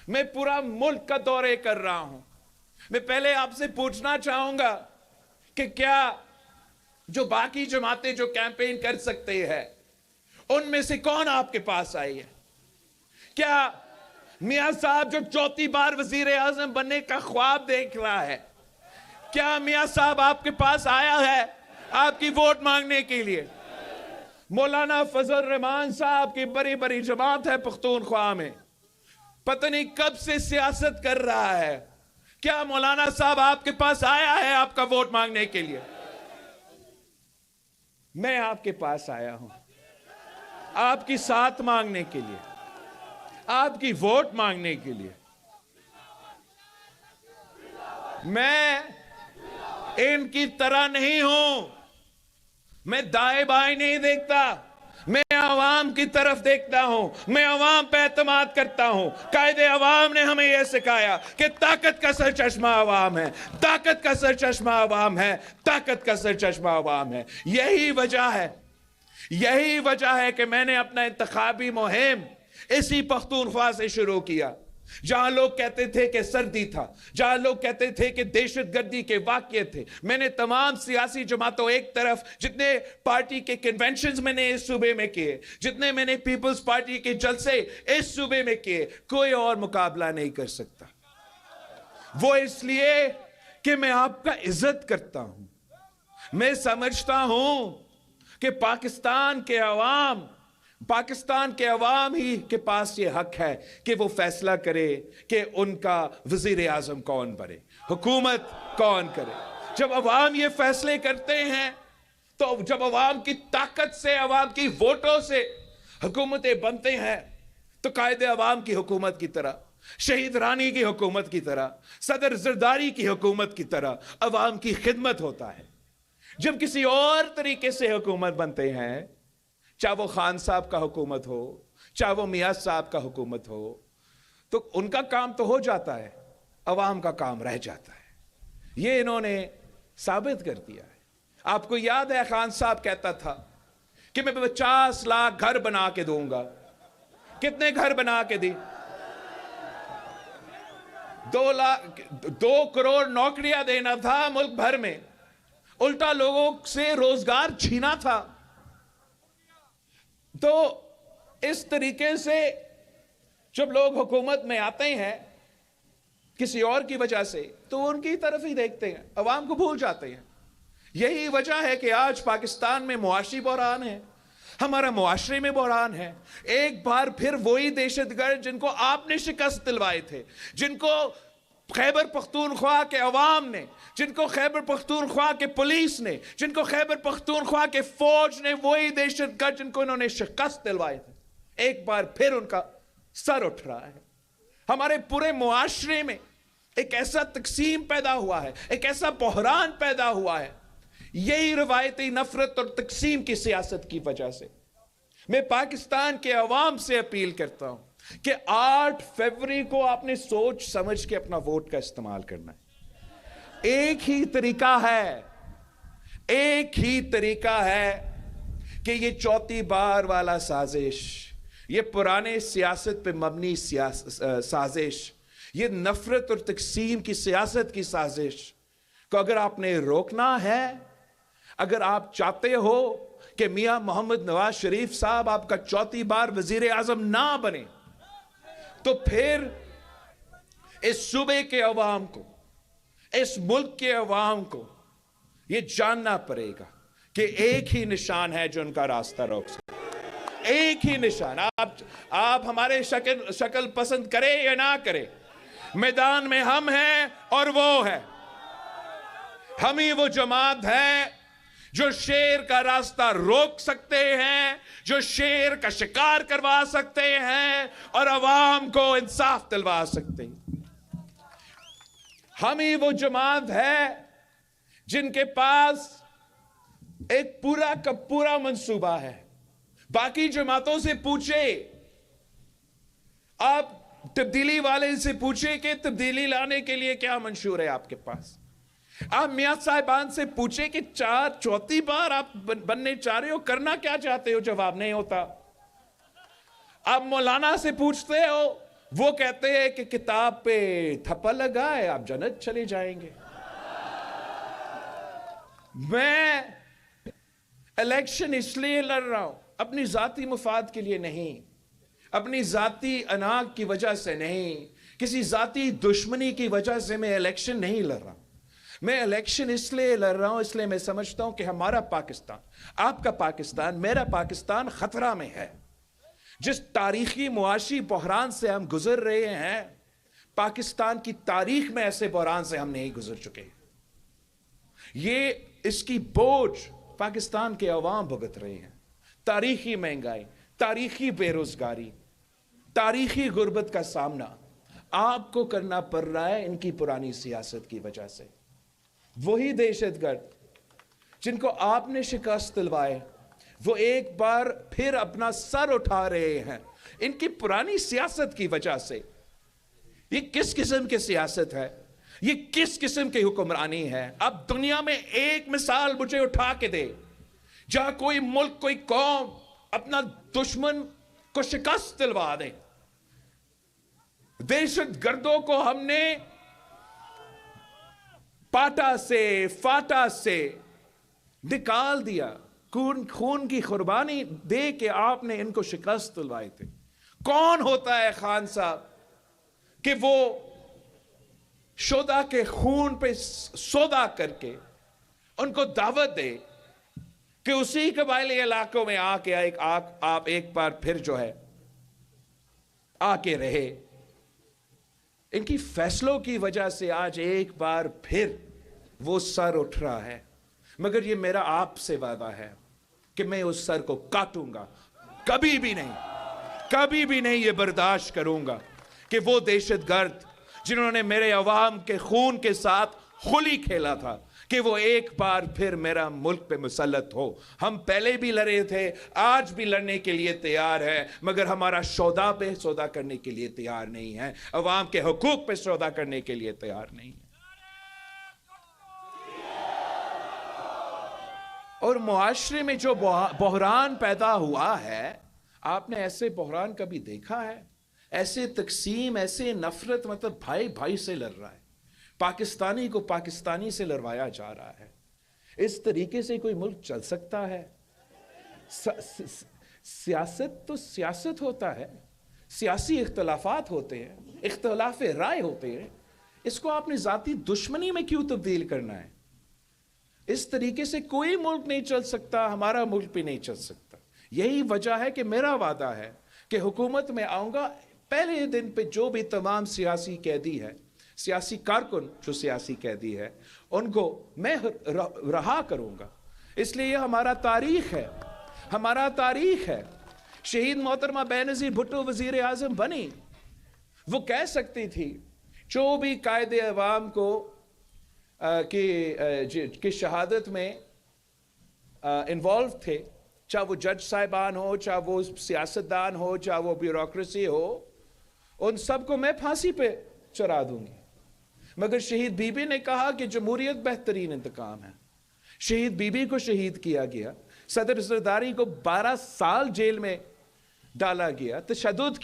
میں پورا ملک کا دورے کر رہا ہوں. میں پہلے آپ سے پوچھنا چاہوں گا کہ کیا جو باقی جماعتیں جو کیمپین کر سکتے ہیں ان میں سے کون آپ کے پاس آئی ہے؟ کیا میاں صاحب جو چوتھی بار وزیر اعظم بننے کا خواب دیکھ رہا ہے، کیا میاں صاحب آپ کے پاس آیا ہے آپ کی ووٹ مانگنے کے لیے؟ مولانا فضل الرحمان صاحب کی بڑی بڑی جماعت ہے پختونخوا میں، پتہ نہیں کب سے سیاست کر رہا ہے. کیا مولانا صاحب آپ کے پاس آیا ہے آپ کا ووٹ مانگنے کے لیے؟ میں آپ کے پاس آیا ہوں آپ کی ساتھ مانگنے کے لیے، آپ کی ووٹ مانگنے کے لیے. میں ان کی طرح نہیں ہوں، میں دائیں بائیں نہیں دیکھتا، میں عوام کی طرف دیکھتا ہوں، میں عوام پہ اعتماد کرتا ہوں. قائد عوام نے ہمیں یہ سکھایا کہ طاقت کا سرچشمہ عوام ہے، طاقت کا سرچشمہ عوام ہے، طاقت کا سرچشمہ عوام ہے. یہی وجہ ہے کہ میں نے اپنا انتخابی مہم اسی پختونخوا سے شروع کیا، جہاں لوگ کہتے تھے کہ سردی تھا، جہاں لوگ کہتے تھے کہ دہشت گردی کے واقعے تھے. میں نے تمام سیاسی جماعتوں ایک طرف، جتنے پارٹی کے کنونشنز میں نے اس صوبے میں کیے، جتنے میں نے پیپلز پارٹی کے جلسے اس صوبے میں کیے، کوئی اور مقابلہ نہیں کر سکتا. وہ اس لیے کہ میں آپ کا عزت کرتا ہوں. میں سمجھتا ہوں کہ پاکستان کے عوام ہی کے پاس یہ حق ہے کہ وہ فیصلہ کرے کہ ان کا وزیر اعظم کون بنے، حکومت کون کرے. جب عوام یہ فیصلے کرتے ہیں، تو جب عوام کی طاقت سے، عوام کی ووٹوں سے حکومتیں بنتے ہیں، تو قائد عوام کی حکومت کی طرح، شہید رانی کی حکومت کی طرح، صدر زرداری کی حکومت کی طرح عوام کی خدمت ہوتا ہے. جب کسی اور طریقے سے حکومت بنتے ہیں، چاہے وہ خان صاحب کا حکومت ہو، چاہے وہ میاں صاحب کا حکومت ہو، تو ان کا کام تو ہو جاتا ہے، عوام کا کام رہ جاتا ہے. یہ انہوں نے ثابت کر دیا ہے. آپ کو یاد ہے خان صاحب کہتا تھا کہ میں 50 لاکھ گھر بنا کے دوں گا. کتنے گھر بنا کے دی؟ 2 کروڑ نوکریاں دینا تھا ملک بھر میں، الٹا لوگوں سے روزگار چھینا تھا. تو اس طریقے سے جب لوگ حکومت میں آتے ہیں کسی اور کی وجہ سے، تو وہ ان کی طرف ہی دیکھتے ہیں، عوام کو بھول جاتے ہیں. یہی وجہ ہے کہ آج پاکستان میں معاشی بحران ہے، ہمارا معاشرے میں بحران ہے. ایک بار پھر وہی دہشت گرد جن کو آپ نے شکست دلوائے تھے، جن کو خیبر پختونخوا کے عوام نے، جن کو خیبر پختونخوا کے پولیس نے، جن کو خیبر پختونخوا کے فوج نے، وہی دہشت گرد جن کو انہوں نے شکست دلوائے تھے، ایک بار پھر ان کا سر اٹھ رہا ہے. ہمارے پورے معاشرے میں ایک ایسا تقسیم پیدا ہوا ہے، ایک ایسا بحران پیدا ہوا ہے، یہی روایتی نفرت اور تقسیم کی سیاست کی وجہ سے. میں پاکستان کے عوام سے اپیل کرتا ہوں کہ 8 فروری کو آپ نے سوچ سمجھ کے اپنا ووٹ کا استعمال کرنا ہے. ایک ہی طریقہ ہے کہ یہ چوتھی بار والا سازش، یہ پرانے سیاست پہ مبنی سازش، یہ نفرت اور تقسیم کی سیاست کی سازش کو اگر آپ نے روکنا ہے، اگر آپ چاہتے ہو کہ میاں محمد نواز شریف صاحب آپ کا چوتھی بار وزیر اعظم نہ بنے، تو پھر اس صوبے کے عوام کو، اس ملک کے عوام کو یہ جاننا پڑے گا کہ ایک ہی نشان ہے جو ان کا راستہ روک سکتا ہے. ایک ہی نشان. آپ ہمارے شکل پسند کرے یا نہ کرے، میدان میں ہم ہیں اور وہ ہے. ہم ہی وہ جماعت ہے جو شیر کا راستہ روک سکتے ہیں، جو شیر کا شکار کروا سکتے ہیں اور عوام کو انصاف دلوا سکتے ہیں. ہم ہی وہ جماعت ہے جن کے پاس ایک پورا کا پورا منصوبہ ہے. باقی جماعتوں سے پوچھے، آپ تبدیلی والے سے پوچھے کہ تبدیلی لانے کے لیے کیا منشور ہے آپ کے پاس. آپ میاں صاحبان سے پوچھے کہ چوتھی بار آپ بننے چاہ رہے ہو، کرنا کیا چاہتے ہو، جواب نہیں ہوتا. آپ مولانا سے پوچھتے ہو، وہ کہتے ہیں کہ کتاب پہ تھپا لگا ہے آپ جنت چلے جائیں گے. میں الیکشن اس لیے لڑ رہا ہوں اپنی ذاتی مفاد کے لیے نہیں, اپنی ذاتی انا کی وجہ سے نہیں, کسی ذاتی دشمنی کی وجہ سے میں الیکشن نہیں لڑ رہا. میں الیکشن اس لیے لڑ رہا ہوں, اس لیے میں سمجھتا ہوں کہ ہمارا پاکستان, آپ کا پاکستان, میرا پاکستان خطرہ میں ہے. جس تاریخی معاشی بحران سے ہم گزر رہے ہیں, پاکستان کی تاریخ میں ایسے بحران سے ہم نہیں گزر چکے. یہ اس کی بوجھ پاکستان کے عوام بھگت رہے ہیں. تاریخی مہنگائی, تاریخی بے روزگاری, تاریخی غربت کا سامنا آپ کو کرنا پڑ رہا ہے ان کی پرانی سیاست کی وجہ سے. وہی دہشت گرد جن کو آپ نے شکست دلوائے, وہ ایک بار پھر اپنا سر اٹھا رہے ہیں ان کی پرانی سیاست کی وجہ سے. یہ کس قسم کی سیاست ہے, یہ کس قسم کی حکمرانی ہے؟ اب دنیا میں ایک مثال مجھے اٹھا کے دے جہاں کوئی ملک, کوئی قوم اپنا دشمن کو شکست دلوا دے. دہشت گردوں کو ہم نے پاٹا سے فاٹا سے نکال دیا, خون کی قربانی دے کے آپ نے ان کو شکست دلوائی تھی. کون ہوتا ہے خان صاحب کہ وہ شہداء کے خون پہ سودا کر کے ان کو دعوت دے کہ اسی قبائلی علاقوں میں آ کے آپ ایک بار پھر جو ہے آ کے رہے. ان کی فیصلوں کی وجہ سے آج ایک بار پھر وہ سر اٹھ رہا ہے. مگر یہ میرا آپ سے وعدہ ہے کہ میں اس سر کو کاٹوں گا. کبھی بھی نہیں یہ برداشت کروں گا کہ وہ دہشت گرد جنہوں نے میرے عوام کے خون کے ساتھ ہولی کھیلا تھا کہ وہ ایک بار پھر میرا ملک پہ مسلط ہو. ہم پہلے بھی لڑے تھے, آج بھی لڑنے کے لیے تیار ہے, مگر ہمارا سودا پہ سودا کرنے کے لیے تیار نہیں ہے, عوام کے حقوق پہ سودا کرنے کے لیے تیار نہیں ہے. اور معاشرے میں جو بحران پیدا ہوا ہے, آپ نے ایسے بحران کبھی دیکھا ہے؟ ایسے تقسیم, ایسے نفرت, مطلب بھائی بھائی سے لڑ رہا ہے, پاکستانی کو پاکستانی سے لڑوایا جا رہا ہے. اس طریقے سے کوئی ملک چل سکتا ہے؟ سیاست تو سیاست ہوتا ہے, سیاسی اختلافات ہوتے ہیں, اختلاف رائے ہوتے ہیں, اس کو آپ نے ذاتی دشمنی میں کیوں تبدیل کرنا ہے؟ اس طریقے سے کوئی ملک نہیں چل سکتا, ہمارا ملک بھی نہیں چل سکتا. یہی وجہ ہے کہ میرا وعدہ ہے کہ حکومت میں آؤں گا, پہلے دن پہ جو بھی تمام سیاسی قیدی ہے, سیاسی کارکن جو سیاسی قیدی ہے, ان کو میں رہا کروں گا. اس لیے یہ ہمارا تاریخ ہے, ہمارا تاریخ ہے. شہید محترمہ بینظیر بھٹو وزیر اعظم بنی, وہ کہہ سکتی تھی جو بھی قائد عوام کو کی شہادت میں انوالو تھے, چاہے وہ جج صاحبان ہو, چاہے وہ سیاستدان ہو, چاہے وہ بیوروکریسی ہو, ان سب کو میں پھانسی پہ چڑھا دوں گی. مگر شہید بی بی نے کہا کہ جمہوریت بہترین انتقام ہے. شہید بی بی کو شہید کیا گیا, صدر زرداری کو 12 سال جیل میں ڈالا گیا, تشدد